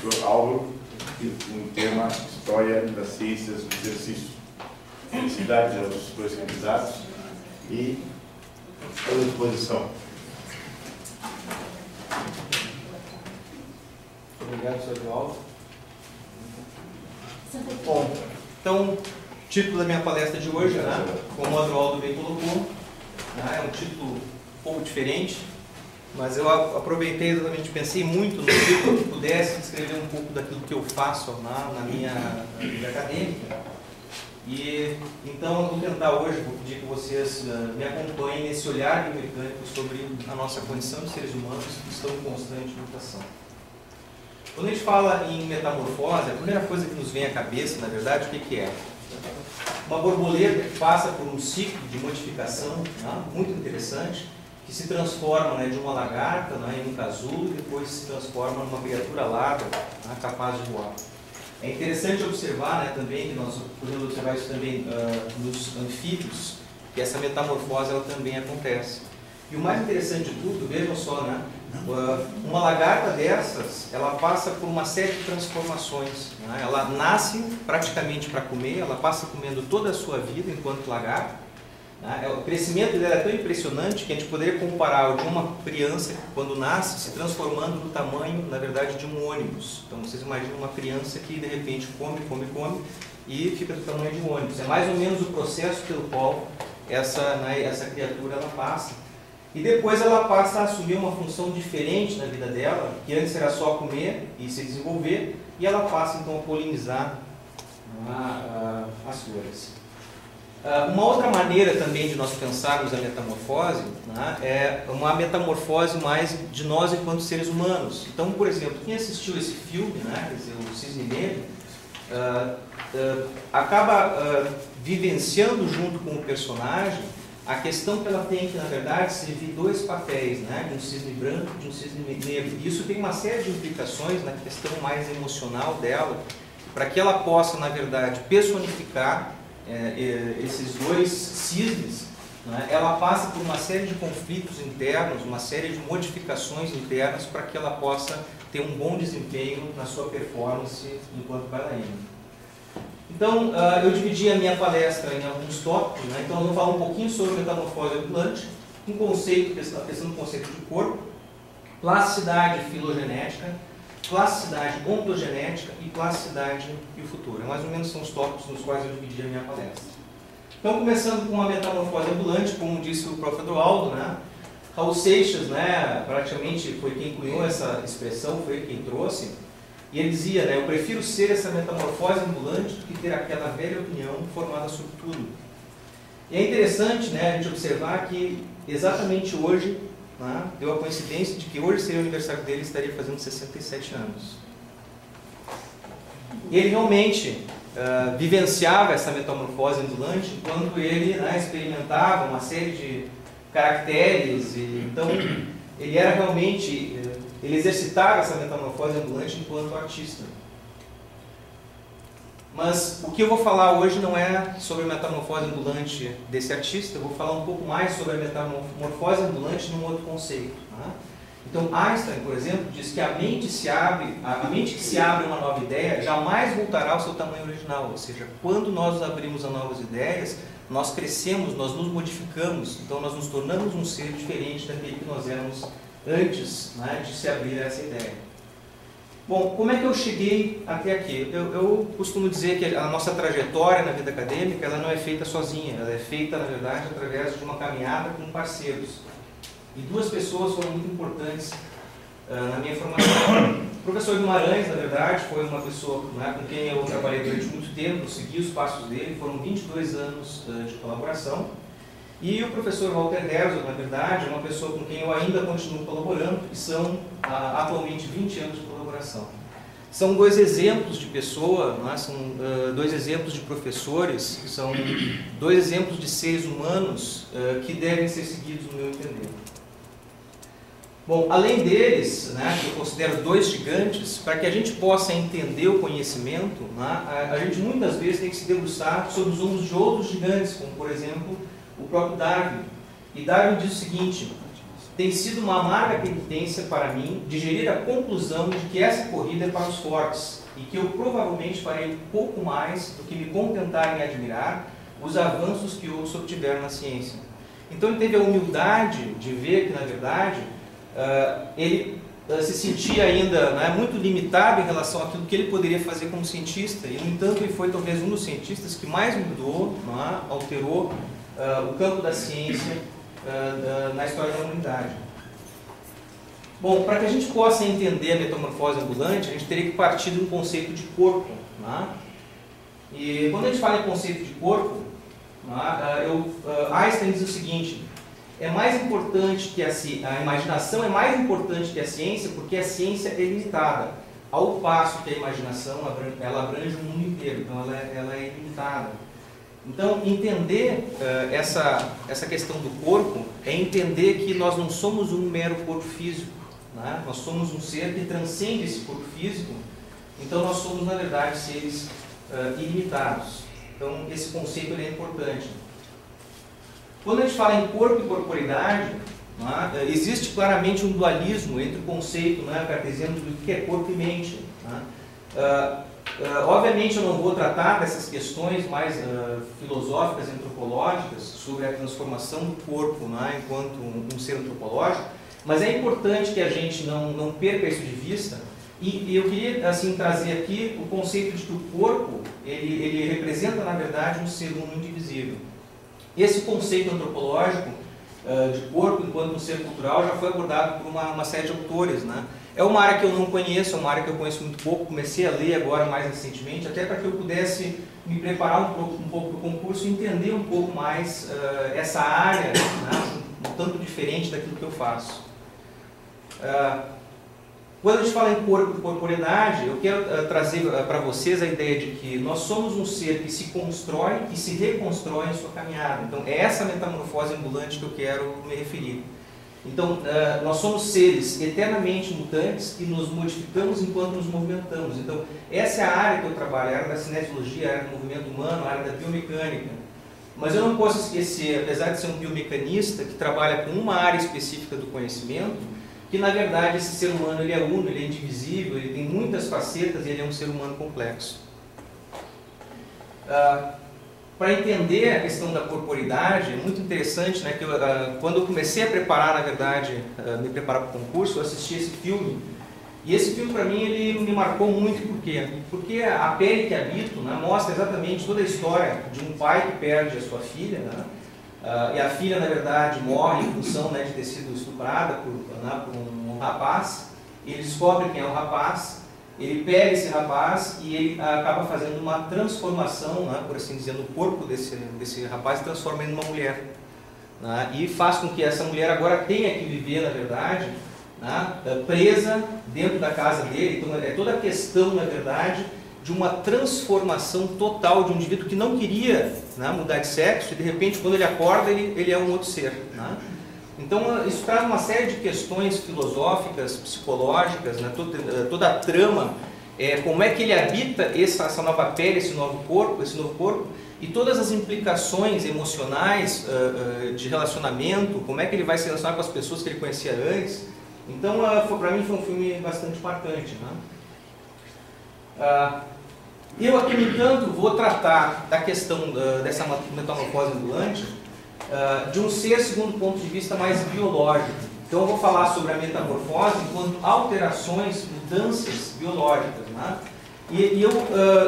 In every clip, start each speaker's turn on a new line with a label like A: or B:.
A: professor Álvaro, com o tema História das Ciências do Exercício. Felicidades aos dois candidatos e à disposição.
B: Obrigado, Sr. Eduardo. Bom, então, o título da minha palestra de hoje, né, como o Eduardo bem colocou, né, é um título um pouco diferente, mas eu aproveitei exatamente, pensei muito no título que pudesse descrever um pouco daquilo que eu faço na minha vida acadêmica. E então eu vou tentar hoje, vou pedir que vocês me acompanhem nesse olhar biomecânico sobre a nossa condição de seres humanos que estão em constante mutação. Quando a gente fala em metamorfose, a primeira coisa que nos vem à cabeça, na verdade, o que é? Uma borboleta que passa por um ciclo de modificação, né, muito interessante, que se transforma, né, de uma lagarta, né, em um casulo e depois se transforma numa criatura alada, né, capaz de voar. É interessante observar, né, também, que nós podemos observar isso também nos anfíbios, que essa metamorfose ela também acontece. E o mais interessante de tudo, vejam só, né, uma lagarta dessas, ela passa por uma série de transformações. Né? Ela nasce praticamente para comer, ela passa comendo toda a sua vida enquanto lagarta. Né? O crescimento dela é tão impressionante que a gente poderia comparar o de uma criança que, quando nasce, se transformando no tamanho, na verdade, de um ônibus. Então, vocês imaginam uma criança que, de repente, come e fica do tamanho de um ônibus. É mais ou menos o processo pelo qual essa criatura ela passa. E depois ela passa a assumir uma função diferente na vida dela, que antes era só comer e se desenvolver, e ela passa então a polinizar as flores. Uma outra maneira também de nós pensarmos a metamorfose, né, é uma metamorfose mais de nós enquanto seres humanos. Então, por exemplo, quem assistiu esse filme, né, quer dizer, o Cisne Negro, acaba vivenciando junto com o personagem a questão que ela tem que, na verdade, servir dois papéis, né, de um cisne branco e de um cisne negro. E isso tem uma série de implicações na questão mais emocional dela, para que ela possa, na verdade, personificar esses dois cisnes. Né, ela passa por uma série de conflitos internos, uma série de modificações internas, para que ela possa ter um bom desempenho na sua performance enquanto bailarina. Então, eu dividi a minha palestra em alguns tópicos, né? Então eu vou falar um pouquinho sobre metamorfose ambulante, um conceito, a questão do conceito de corpo, plasticidade filogenética, plasticidade ontogenética e plasticidade e o futuro. Mais ou menos são os tópicos nos quais eu dividi a minha palestra. Então, começando com a metamorfose ambulante, como disse o professor Eduardo, né? Raul Seixas, né, praticamente foi quem cunhou essa expressão, foi ele quem trouxe. E ele dizia, né, eu prefiro ser essa metamorfose ambulante do que ter aquela velha opinião formada sobre tudo. E é interessante, né, a gente observar que exatamente hoje, né, deu a coincidência de que hoje seria o aniversário dele e estaria fazendo 67 anos. E ele realmente vivenciava essa metamorfose ambulante enquanto ele, né, experimentava uma série de caracteres. E, então, ele era realmente... Ele exercitava essa metamorfose ambulante enquanto artista. Mas o que eu vou falar hoje não é sobre a metamorfose ambulante desse artista, eu vou falar um pouco mais sobre a metamorfose ambulante num outro conceito. Né? Então Einstein, por exemplo, diz que a mente que se abre a uma nova ideia jamais voltará ao seu tamanho original. Ou seja, quando nós nos abrimos a novas ideias, nós crescemos, nós nos modificamos, então nós nos tornamos um ser diferente daquele que nós éramos antes, né, de se abrir essa ideia. Bom, como é que eu cheguei até aqui? Eu costumo dizer que a nossa trajetória na vida acadêmica ela não é feita sozinha, ela é feita, na verdade, através de uma caminhada com parceiros. E duas pessoas foram muito importantes na minha formação. O professor Guimarães, na verdade, foi uma pessoa, né, com quem eu trabalhei durante muito tempo, segui os passos dele, foram 22 anos de colaboração. E o professor Walter Herzog, na verdade, é uma pessoa com quem eu ainda continuo colaborando, e são atualmente 20 anos de colaboração. São dois exemplos de pessoa, né? São dois exemplos de professores, são dois exemplos de seres humanos que devem ser seguidos no meu entender. Bom, além deles, né, que eu considero dois gigantes, para que a gente possa entender o conhecimento, né, a gente muitas vezes tem que se debruçar sobre os ombros de outros gigantes, como por exemplo o próprio Darwin. E Darwin diz o seguinte, tem sido uma amarga penitência para mim digerir a conclusão de que essa corrida é para os fortes e que eu provavelmente farei pouco mais do que me contentar em admirar os avanços que outros obtiveram na ciência. Então ele teve a humildade de ver que, na verdade, ele se sentia ainda, né, muito limitado em relação àquilo que ele poderia fazer como cientista, e, no entanto, ele foi talvez um dos cientistas que mais mudou, né, alterou o campo da ciência na história da humanidade. Bom, para que a gente possa entender a metamorfose ambulante, a gente teria que partir de um conceito de corpo. Né? E quando a gente fala em conceito de corpo, Einstein diz o seguinte: é mais importante que a imaginação é mais importante que a ciência, porque a ciência é limitada, ao passo que a imaginação ela abrange o mundo inteiro, então ela é ilimitada. Então, entender essa questão do corpo é entender que nós não somos um mero corpo físico, né? Nós somos um ser que transcende esse corpo físico, então nós somos, na verdade, seres ilimitados. Então, esse conceito ele é importante. Quando a gente fala em corpo e corporeidade, né, existe claramente um dualismo entre o conceito, né, cartesiano do que é corpo e mente. Né? Obviamente eu não vou tratar dessas questões mais filosóficas e antropológicas sobre a transformação do corpo, né, enquanto um ser antropológico, mas é importante que a gente não perca isso de vista. E eu queria assim trazer aqui o conceito de que o corpo ele representa, na verdade, um ser humano indivisível. Esse conceito antropológico de corpo enquanto um ser cultural já foi abordado por uma série de autores. Né? É uma área que eu não conheço, é uma área que eu conheço muito pouco, comecei a ler agora mais recentemente, até para que eu pudesse me preparar um pouco para o concurso e entender um pouco mais essa área, né, um tanto diferente daquilo que eu faço. Quando a gente fala em corpo e corporeidade, eu quero trazer para vocês a ideia de que nós somos um ser que se constrói e se reconstrói em sua caminhada. Então, é essa metamorfose ambulante que eu quero me referir. Então, nós somos seres eternamente mutantes e nos modificamos enquanto nos movimentamos. Então, essa é a área que eu trabalho, a área da cinesiologia, a área do movimento humano, a área da biomecânica. Mas eu não posso esquecer, apesar de ser um biomecanista que trabalha com uma área específica do conhecimento, que na verdade esse ser humano ele é uno, ele é indivisível, ele tem muitas facetas e ele é um ser humano complexo. Para entender a questão da corporidade, é muito interessante, né, que quando eu comecei a preparar, na verdade, me preparar para o concurso, eu assisti esse filme. E esse filme, para mim, ele me marcou muito. Por quê? Porque A Pele que Habito, né, mostra exatamente toda a história de um pai que perde a sua filha, né, e a filha, na verdade, morre em função, né, de ter sido estuprada por um rapaz. Ele descobre quem é o rapaz, ele pega esse rapaz e ele acaba fazendo uma transformação, né, por assim dizer, no corpo desse rapaz, e transforma ele numa mulher. Né, e faz com que essa mulher agora tenha que viver, na verdade, né, presa dentro da casa dele. Então é toda a questão, na verdade, de uma transformação total de um indivíduo que não queria, né, mudar de sexo, e de repente quando ele acorda ele é um outro ser. Né? Então isso traz uma série de questões filosóficas, psicológicas, né, toda a trama, como é que ele habita essa nova pele, esse novo corpo, e todas as implicações emocionais de relacionamento, como é que ele vai se relacionar com as pessoas que ele conhecia antes. Então para mim foi um filme bastante marcante. Né? Eu aqui, no entanto, vou tratar da questão dessa metamorfose ambulante de um ser segundo o ponto de vista mais biológico. Então eu vou falar sobre a metamorfose enquanto alterações, mudanças biológicas. Né? E eu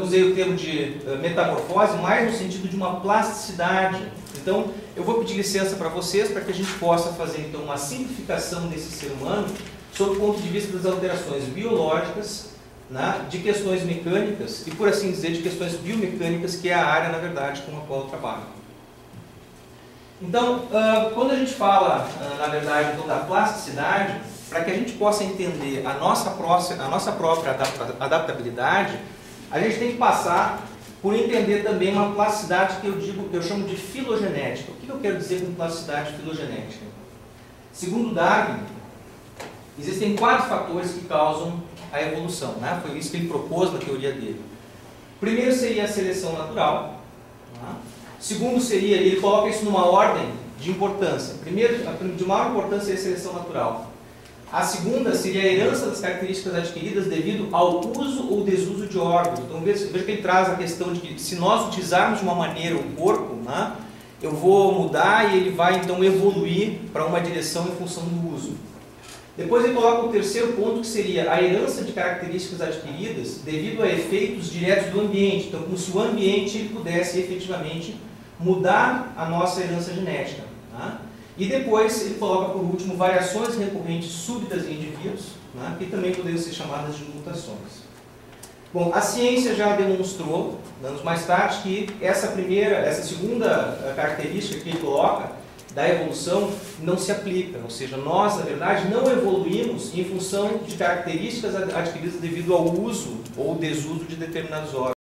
B: usei o termo de metamorfose mais no sentido de uma plasticidade. Então eu vou pedir licença para vocês para que a gente possa fazer então uma simplificação desse ser humano sob o ponto de vista das alterações biológicas, né, de questões mecânicas e, por assim dizer, de questões biomecânicas, que é a área, na verdade, com a qual eu trabalho. Então, quando a gente fala, na verdade, então, da plasticidade, para que a gente possa entender a nossa própria adaptabilidade, a gente tem que passar por entender também uma plasticidade que eu chamo de filogenética. O que eu quero dizer com plasticidade filogenética? Segundo Darwin, existem 4 fatores que causam a evolução, né? Foi isso que ele propôs na teoria dele. Primeiro seria a seleção natural. Né? Segundo seria, ele coloca isso numa ordem de importância. Primeiro, a de maior importância é a seleção natural. A segunda seria a herança das características adquiridas devido ao uso ou desuso de órgãos. Então, veja que ele traz a questão de que se nós utilizarmos de uma maneira o corpo, né, eu vou mudar e ele vai então evoluir para uma direção em função do uso. Depois ele coloca o terceiro ponto, que seria a herança de características adquiridas devido a efeitos diretos do ambiente. Então, como se o ambiente ele pudesse efetivamente mudar a nossa herança genética. Tá? E depois ele coloca por último variações recorrentes súbitas em indivíduos, né, que também poderiam ser chamadas de mutações. Bom, a ciência já demonstrou, anos mais tarde, que essa segunda característica que ele coloca da evolução não se aplica, ou seja, nós, na verdade, não evoluímos em função de características adquiridas devido ao uso ou desuso de determinados órgãos.